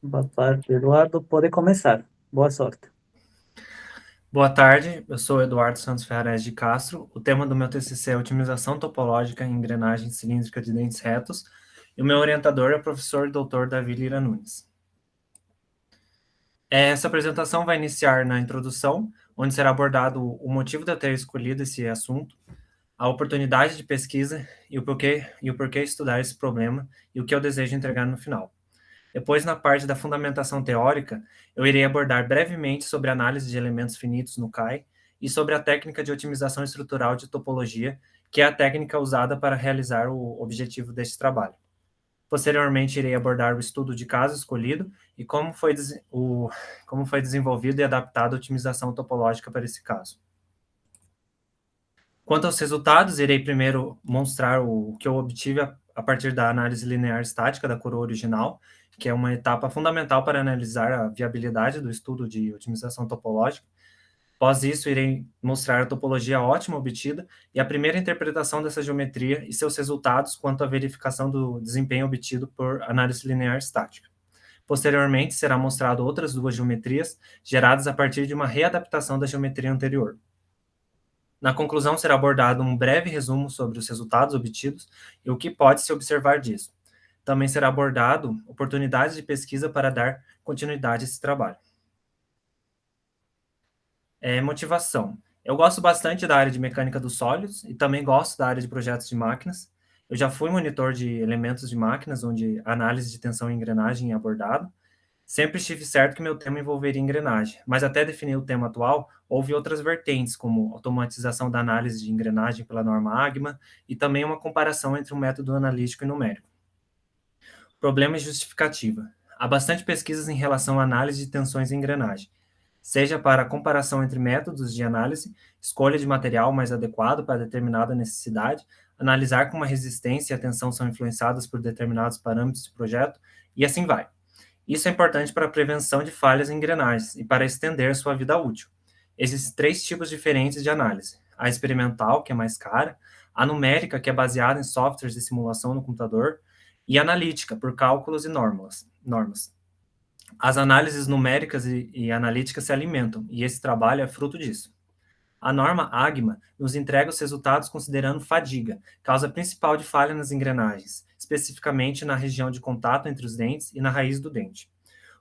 Boa tarde, Eduardo. Pode começar. Boa sorte. Boa tarde, eu sou Eduardo Santos Ferraz de Castro. O tema do meu TCC é Otimização Topológica em Engrenagem Cilíndrica de Dentes Retos, e o meu orientador é o professor Dr. Davi Lira Nunes. Essa apresentação vai iniciar na introdução, onde será abordado o motivo de eu ter escolhido esse assunto, a oportunidade de pesquisa e o porquê estudar esse problema e o que eu desejo entregar no final. Depois, na parte da fundamentação teórica, eu irei abordar brevemente sobre a análise de elementos finitos no CAI e sobre a técnica de otimização estrutural de topologia, que é a técnica usada para realizar o objetivo deste trabalho. Posteriormente, irei abordar o estudo de caso escolhido e como foi desenvolvido e adaptado a otimização topológica para esse caso. Quanto aos resultados, irei primeiro mostrar o que eu obtive a partir da análise linear estática da coroa original, que é uma etapa fundamental para analisar a viabilidade do estudo de otimização topológica. Após isso, irei mostrar a topologia ótima obtida e a primeira interpretação dessa geometria e seus resultados quanto à verificação do desempenho obtido por análise linear estática. Posteriormente, será mostrado outras duas geometrias geradas a partir de uma readaptação da geometria anterior. Na conclusão, será abordado um breve resumo sobre os resultados obtidos e o que pode se observar disso. Também será abordado oportunidades de pesquisa para dar continuidade a esse trabalho. Motivação. Eu gosto bastante da área de mecânica dos sólidos e também gosto da área de projetos de máquinas. Eu já fui monitor de elementos de máquinas, onde a análise de tensão e engrenagem é abordado. Sempre estive certo que meu tema envolveria engrenagem, mas até definir o tema atual, houve outras vertentes, como automatização da análise de engrenagem pela norma AGMA e também uma comparação entre um método analítico e numérico. Problema e justificativa. Há bastante pesquisas em relação à análise de tensões em engrenagem, seja para comparação entre métodos de análise, escolha de material mais adequado para determinada necessidade, analisar como a resistência e a tensão são influenciadas por determinados parâmetros de projeto, e assim vai. Isso é importante para a prevenção de falhas em engrenagens e para estender sua vida útil. Existem três tipos diferentes de análise: a experimental, que é mais cara, a numérica, que é baseada em softwares de simulação no computador, e a analítica, por cálculos e normas. As análises numéricas e analíticas se alimentam, e esse trabalho é fruto disso. A norma AGMA nos entrega os resultados considerando fadiga, causa principal de falha nas engrenagens, especificamente na região de contato entre os dentes e na raiz do dente.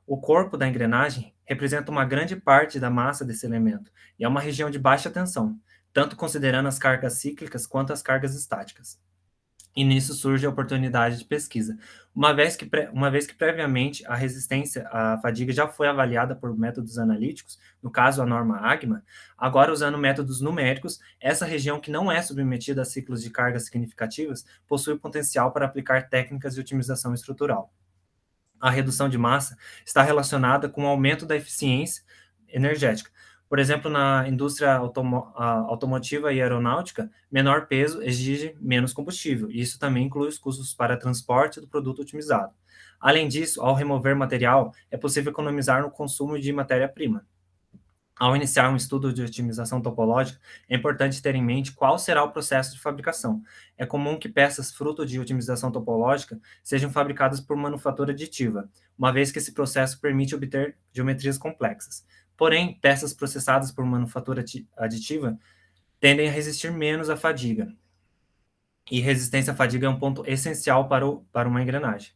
O corpo da engrenagem representa uma grande parte da massa desse elemento e é uma região de baixa tensão, tanto considerando as cargas cíclicas quanto as cargas estáticas. E nisso surge a oportunidade de pesquisa. Uma vez que previamente a resistência à fadiga já foi avaliada por métodos analíticos, no caso a norma AGMA, agora usando métodos numéricos, essa região que não é submetida a ciclos de cargas significativas possui potencial para aplicar técnicas de otimização estrutural. A redução de massa está relacionada com o aumento da eficiência energética. Por exemplo, na indústria automotiva e aeronáutica, menor peso exige menos combustível, e isso também inclui os custos para transporte do produto otimizado. Além disso, ao remover material, é possível economizar no consumo de matéria-prima. Ao iniciar um estudo de otimização topológica, é importante ter em mente qual será o processo de fabricação. É comum que peças fruto de otimização topológica sejam fabricadas por manufatura aditiva, uma vez que esse processo permite obter geometrias complexas. Porém, peças processadas por manufatura aditiva tendem a resistir menos à fadiga, e resistência à fadiga é um ponto essencial para uma engrenagem.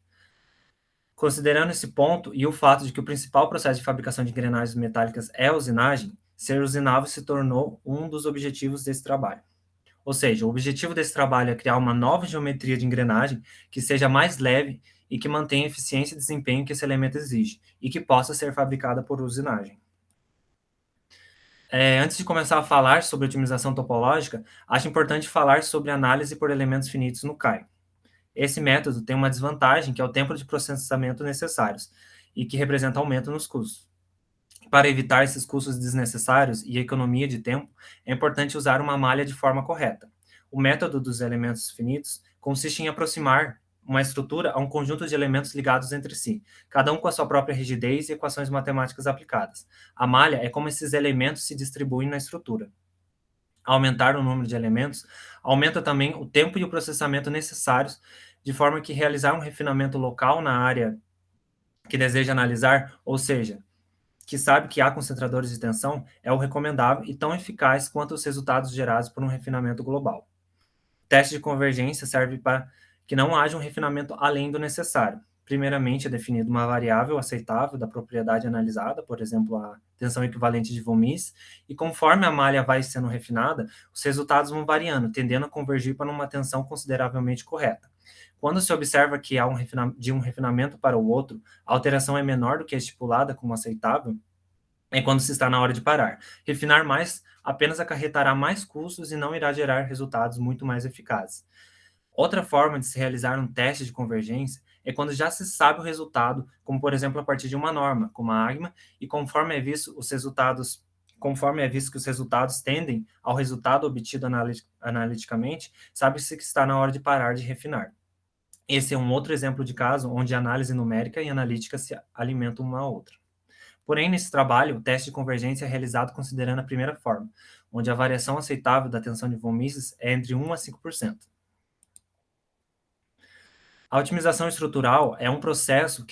Considerando esse ponto e o fato de que o principal processo de fabricação de engrenagens metálicas é a usinagem, ser usinável se tornou um dos objetivos desse trabalho. Ou seja, o objetivo desse trabalho é criar uma nova geometria de engrenagem que seja mais leve e que mantenha a eficiência e desempenho que esse elemento exige, e que possa ser fabricada por usinagem. Antes de começar a falar sobre otimização topológica, acho importante falar sobre análise por elementos finitos no CAI. Esse método tem uma desvantagem, que é o tempo de processamento necessários, e que representa aumento nos custos. Para evitar esses custos desnecessários e economia de tempo, é importante usar uma malha de forma correta. O método dos elementos finitos consiste em aproximar uma estrutura a um conjunto de elementos ligados entre si, cada um com a sua própria rigidez e equações matemáticas aplicadas. A malha é como esses elementos se distribuem na estrutura. Aumentar o número de elementos aumenta também o tempo e o processamento necessários, de forma que realizar um refinamento local na área que deseja analisar, ou seja, que sabe que há concentradores de tensão, é o recomendável e tão eficaz quanto os resultados gerados por um refinamento global. Teste de convergência serve para que não haja um refinamento além do necessário. Primeiramente, é definida uma variável aceitável da propriedade analisada, por exemplo, a tensão equivalente de von Mises, e conforme a malha vai sendo refinada, os resultados vão variando, tendendo a convergir para uma tensão consideravelmente correta. Quando se observa que há de um refinamento para o outro, a alteração é menor do que a estipulada como aceitável, é quando se está na hora de parar. Refinar mais apenas acarretará mais custos e não irá gerar resultados muito mais eficazes. Outra forma de se realizar um teste de convergência é quando já se sabe o resultado, como por exemplo a partir de uma norma, como a AGMA, e conforme é visto que os resultados tendem ao resultado obtido analiticamente, sabe-se que está na hora de parar de refinar. Esse é um outro exemplo de caso onde a análise numérica e analítica se alimentam uma à outra. Porém, nesse trabalho, o teste de convergência é realizado considerando a primeira forma, onde a variação aceitável da tensão de von Mises é entre 1 a 5%. A otimização estrutural é um processo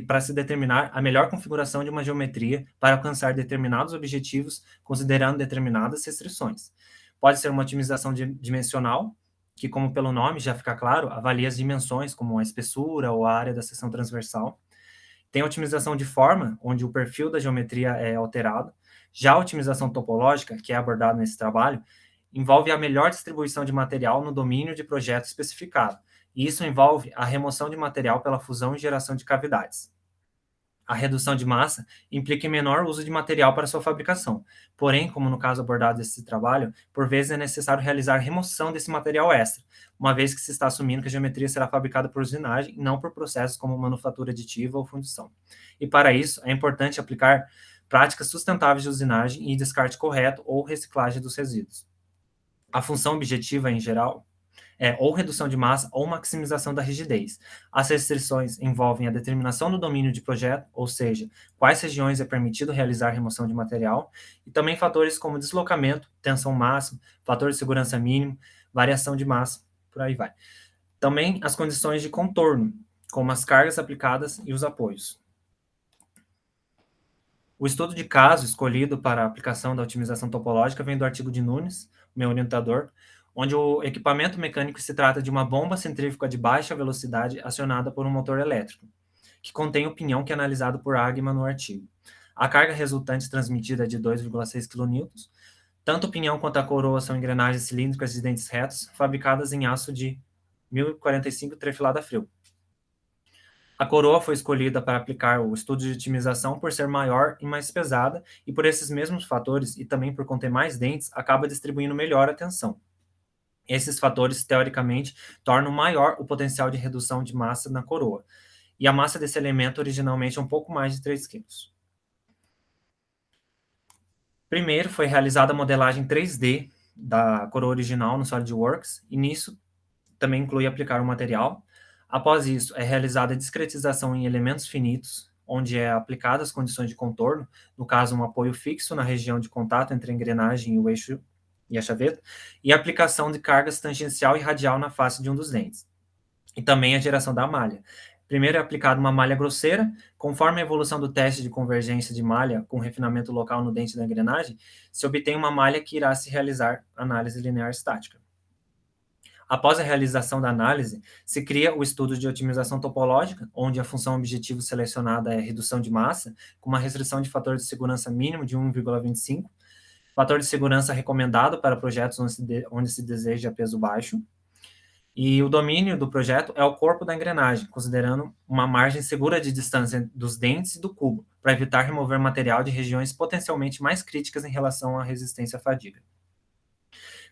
para se determinar a melhor configuração de uma geometria para alcançar determinados objetivos, considerando determinadas restrições. Pode ser uma otimização dimensional, que, como pelo nome já fica claro, avalia as dimensões, como a espessura ou a área da seção transversal. Tem a otimização de forma, onde o perfil da geometria é alterado. Já a otimização topológica, que é abordada nesse trabalho, envolve a melhor distribuição de material no domínio de projeto especificado. E isso envolve a remoção de material pela fusão e geração de cavidades. A redução de massa implica em menor uso de material para sua fabricação. Porém, como no caso abordado desse trabalho, por vezes é necessário realizar remoção desse material extra, uma vez que se está assumindo que a geometria será fabricada por usinagem e não por processos como manufatura aditiva ou fundição. E para isso, é importante aplicar práticas sustentáveis de usinagem e descarte correto ou reciclagem dos resíduos. A função objetiva, em geral, é ou redução de massa ou maximização da rigidez. As restrições envolvem a determinação do domínio de projeto, ou seja, quais regiões é permitido realizar remoção de material, e também fatores como deslocamento, tensão máxima, fator de segurança mínimo, variação de massa, por aí vai. Também as condições de contorno, como as cargas aplicadas e os apoios. O estudo de caso escolhido para a aplicação da otimização topológica vem do artigo de Nunes, meu orientador, onde o equipamento mecânico se trata de uma bomba centrífuga de baixa velocidade acionada por um motor elétrico, que contém o pinhão que é analisado por Agma no artigo. A carga resultante transmitida é de 2,6 kN. Tanto o pinhão quanto a coroa são engrenagens cilíndricas de dentes retos, fabricadas em aço de 1045 trefilada frio. A coroa foi escolhida para aplicar o estudo de otimização por ser maior e mais pesada, e por esses mesmos fatores, e também por conter mais dentes, acaba distribuindo melhor a tensão. Esses fatores, teoricamente, tornam maior o potencial de redução de massa na coroa, e a massa desse elemento originalmente é um pouco mais de 3 kg. Primeiro, foi realizada a modelagem 3D da coroa original no SolidWorks, e nisso também inclui aplicar o material. Após isso, é realizada a discretização em elementos finitos, onde é aplicada as condições de contorno, no caso, um apoio fixo na região de contato entre a engrenagem e o eixo e a chaveta, e a aplicação de cargas tangencial e radial na face de um dos dentes. E também a geração da malha. Primeiro é aplicada uma malha grosseira, conforme a evolução do teste de convergência de malha com refinamento local no dente da engrenagem, se obtém uma malha que irá se realizar análise linear estática. Após a realização da análise, se cria o estudo de otimização topológica, onde a função objetivo selecionada é redução de massa, com uma restrição de fator de segurança mínimo de 1,25, fator de segurança recomendado para projetos onde se deseja peso baixo, e o domínio do projeto é o corpo da engrenagem, considerando uma margem segura de distância dos dentes e do cubo, para evitar remover material de regiões potencialmente mais críticas em relação à resistência à fadiga.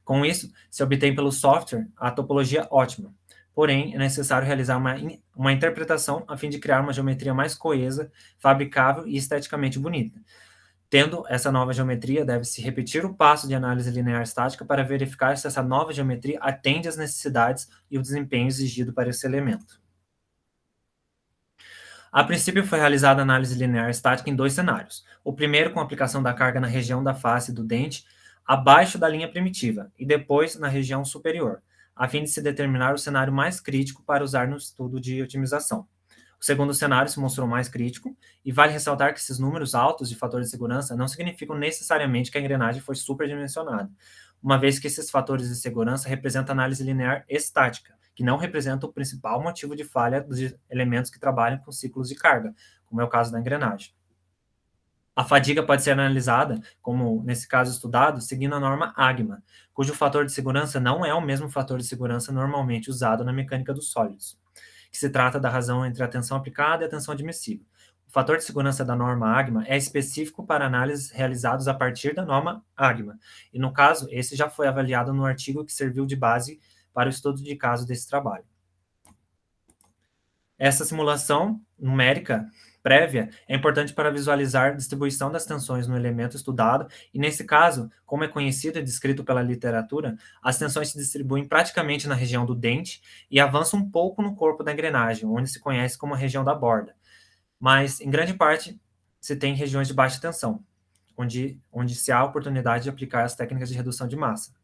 Com isso, se obtém pelo software a topologia ótima. Porém, é necessário realizar uma interpretação a fim de criar uma geometria mais coesa, fabricável e esteticamente bonita. Tendo essa nova geometria, deve-se repetir o passo de análise linear estática para verificar se essa nova geometria atende às necessidades e o desempenho exigido para esse elemento. A princípio, foi realizada a análise linear estática em 2 cenários. O primeiro, com a aplicação da carga na região da face do dente, abaixo da linha primitiva, e depois na região superior, a fim de se determinar o cenário mais crítico para usar no estudo de otimização. O segundo cenário se mostrou mais crítico, e vale ressaltar que esses números altos de fator de segurança não significam necessariamente que a engrenagem foi superdimensionada, uma vez que esses fatores de segurança representam análise linear estática, que não representa o principal motivo de falha dos elementos que trabalham com ciclos de carga, como é o caso da engrenagem. A fadiga pode ser analisada, como nesse caso estudado, seguindo a norma AGMA, cujo fator de segurança não é o mesmo fator de segurança normalmente usado na mecânica dos sólidos, que se trata da razão entre a tensão aplicada e a tensão admissível. O fator de segurança da norma AGMA é específico para análises realizadas a partir da norma AGMA, e no caso, esse já foi avaliado no artigo que serviu de base para o estudo de caso desse trabalho. Essa simulação numérica prévia é importante para visualizar a distribuição das tensões no elemento estudado, e nesse caso, como é conhecido e descrito pela literatura, as tensões se distribuem praticamente na região do dente e avançam um pouco no corpo da engrenagem, onde se conhece como a região da borda. Mas, em grande parte, se tem regiões de baixa tensão, onde se há a oportunidade de aplicar as técnicas de redução de massa.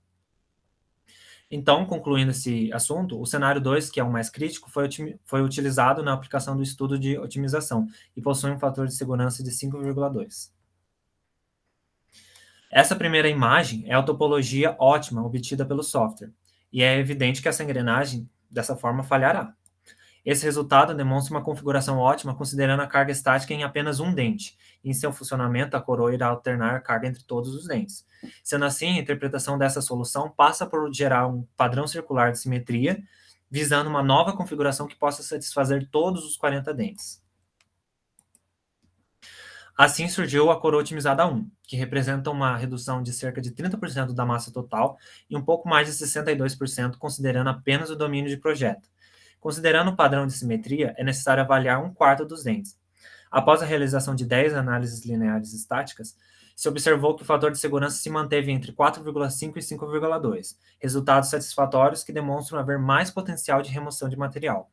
Então, concluindo esse assunto, o cenário 2, que é o mais crítico, foi utilizado na aplicação do estudo de otimização e possui um fator de segurança de 5,2. Essa primeira imagem é a topologia ótima obtida pelo software, e é evidente que essa engrenagem, dessa forma, falhará. Esse resultado demonstra uma configuração ótima considerando a carga estática em apenas um dente. Em seu funcionamento, a coroa irá alternar a carga entre todos os dentes. Sendo assim, a interpretação dessa solução passa por gerar um padrão circular de simetria, visando uma nova configuração que possa satisfazer todos os 40 dentes. Assim surgiu a coroa otimizada 1, que representa uma redução de cerca de 30% da massa total e um pouco mais de 62% considerando apenas o domínio de projeto. Considerando o padrão de simetria, é necessário avaliar um quarto dos dentes. Após a realização de 10 análises lineares estáticas, se observou que o fator de segurança se manteve entre 4,5 e 5,2, resultados satisfatórios que demonstram haver mais potencial de remoção de material.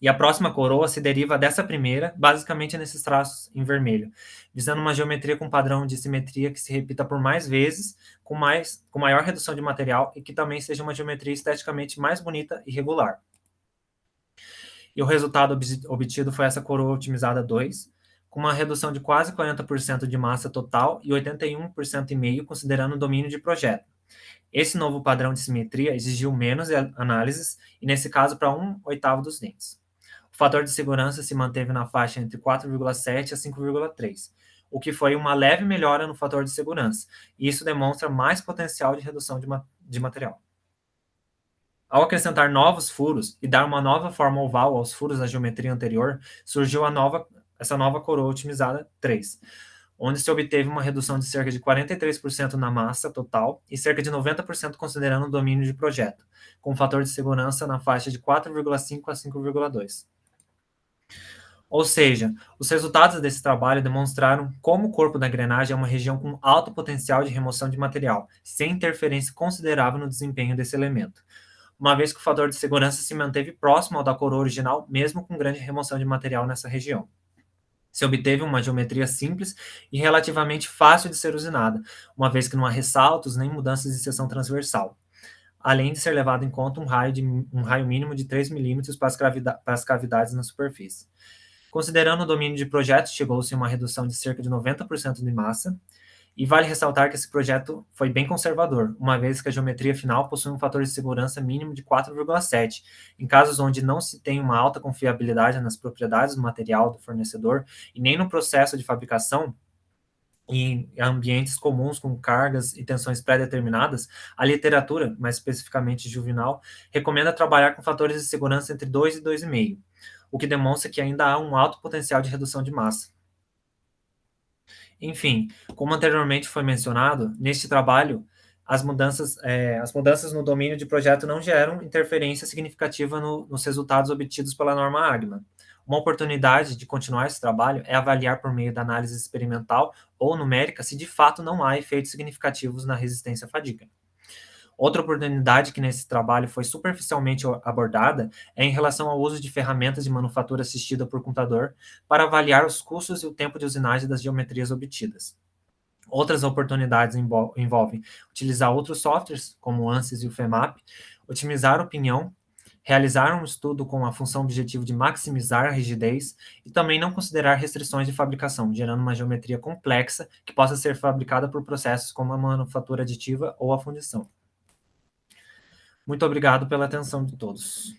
E a próxima coroa se deriva dessa primeira, basicamente nesses traços em vermelho, visando uma geometria com padrão de simetria que se repita por mais vezes, com maior redução de material e que também seja uma geometria esteticamente mais bonita e regular. E o resultado obtido foi essa coroa otimizada 2, com uma redução de quase 40% de massa total e 81,5% considerando o domínio de projeto. Esse novo padrão de simetria exigiu menos análises, e nesse caso para 1/8 dos dentes. O fator de segurança se manteve na faixa entre 4,7 a 5,3, o que foi uma leve melhora no fator de segurança, e isso demonstra mais potencial de redução de material. Ao acrescentar novos furos e dar uma nova forma oval aos furos da geometria anterior, surgiu essa nova coroa otimizada 3, onde se obteve uma redução de cerca de 43% na massa total e cerca de 90% considerando o domínio de projeto, com fator de segurança na faixa de 4,5 a 5,2. Ou seja, os resultados desse trabalho demonstraram como o corpo da engrenagem é uma região com alto potencial de remoção de material, sem interferência considerável no desempenho desse elemento, uma vez que o fator de segurança se manteve próximo ao da coroa original, mesmo com grande remoção de material nessa região. Se obteve uma geometria simples e relativamente fácil de ser usinada, uma vez que não há ressaltos nem mudanças de seção transversal, além de ser levado em conta um raio mínimo de 3 milímetros para as cavidades na superfície. Considerando o domínio de projeto, chegou-se a uma redução de cerca de 90% de massa, e vale ressaltar que esse projeto foi bem conservador, uma vez que a geometria final possui um fator de segurança mínimo de 4,7. Em casos onde não se tem uma alta confiabilidade nas propriedades do material do fornecedor e nem no processo de fabricação, em ambientes comuns com cargas e tensões pré-determinadas, a literatura, mais especificamente juvenal, recomenda trabalhar com fatores de segurança entre 2 e 2,5, o que demonstra que ainda há um alto potencial de redução de massa. Enfim, como anteriormente foi mencionado, neste trabalho, as mudanças no domínio de projeto não geram interferência significativa nos resultados obtidos pela norma AGMA. Uma oportunidade de continuar esse trabalho é avaliar por meio da análise experimental ou numérica se de fato não há efeitos significativos na resistência à fadiga. Outra oportunidade que nesse trabalho foi superficialmente abordada é em relação ao uso de ferramentas de manufatura assistida por computador para avaliar os custos e o tempo de usinagem das geometrias obtidas. Outras oportunidades envolvem utilizar outros softwares, como o ANSYS e o FEMAP, otimizar o pinhão, realizar um estudo com a função objetivo de maximizar a rigidez e também não considerar restrições de fabricação, gerando uma geometria complexa que possa ser fabricada por processos como a manufatura aditiva ou a fundição. Muito obrigado pela atenção de todos.